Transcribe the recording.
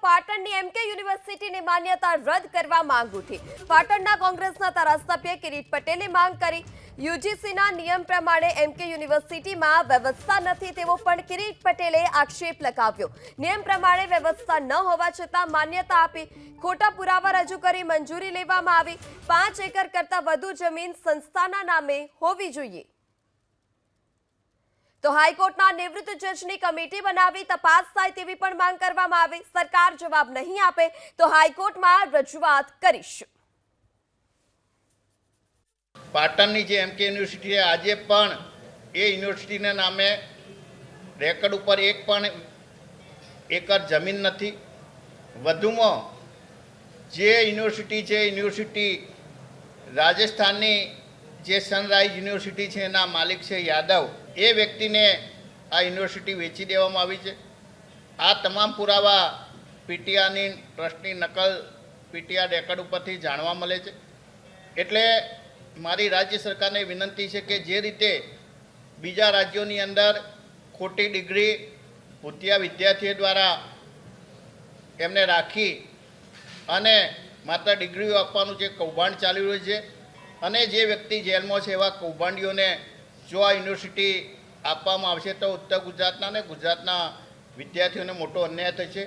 પાટણની એમકે યુનિવર્સિટીની માન્યતા રદ કરવા માંગ ઉઠી। પાટણના કોંગ્રેસના ધારાસભ્ય કિરીટ પટેલે માંગ કરી। યુજીસીના નિયમ પ્રમાણે એમકે યુનિવર્સિટીમાં વ્યવસ્થા નથી તેવો પણ કિરીટ પટેલે આક્ષેપ લગાવ્યો। નિયમ પ્રમાણે વ્યવસ્થા ન હોવા છતાં માન્યતા આપી, ખોટા પુરાવા રજૂ કરી મંજૂરી લેવામાં આવી। 5 એકર કરતાં વધુ જમીન સંસ્થાના નામે હોવી જોઈએ। તો હાઈકોર્ટના નિવૃત્ત જજની કમિટી બનાવી તપાસ થાય તેવી પણ માંગ કરવામાં આવી। સરકાર જવાબ નહીં આપે તો હાઈકોર્ટમાં રજૂઆત કરીશું। પાટણની જે એમકે યુનિવર્સિટી આજે પણ એ યુનિવર્સિટીના નામે રેકર્ડ ઉપર એક પણ એકર જમીન નથી। વધુમાં જે યુનિવર્સિટી છે યુનિવર્સિટી રાજસ્થાનની જે સનરાઈઝ યુનિવર્સિટી છે એના માલિક છે યાદવ, એ વ્યક્તિને આ યુનિવર્સિટી વેચી દેવામાં આવી છે। આ તમામ પુરાવા પીટીઆરની ટ્રસ્ટની નકલ પીટીઆર રેકર્ડ ઉપરથી જાણવા મળે છે। એટલે મારી રાજ્ય સરકારને વિનંતી છે કે જે રીતે બીજા રાજ્યોની અંદર ખોટી ડિગ્રી ભૂતિયા વિદ્યાર્થીઓ દ્વારા એમને રાખી અને માત્ર ડિગ્રીઓ આપવાનું જે કૌભાંડ ચાલી રહ્યું છે અને જે વ્યક્તિ જેલમાં છે એવા કૌભાંડીઓને જો આ યુનિવર્સિટી આપવામાં આવશે તો ઉત્તર ગુજરાતના અને ગુજરાતના વિદ્યાર્થીઓને મોટો અન્યાય થશે।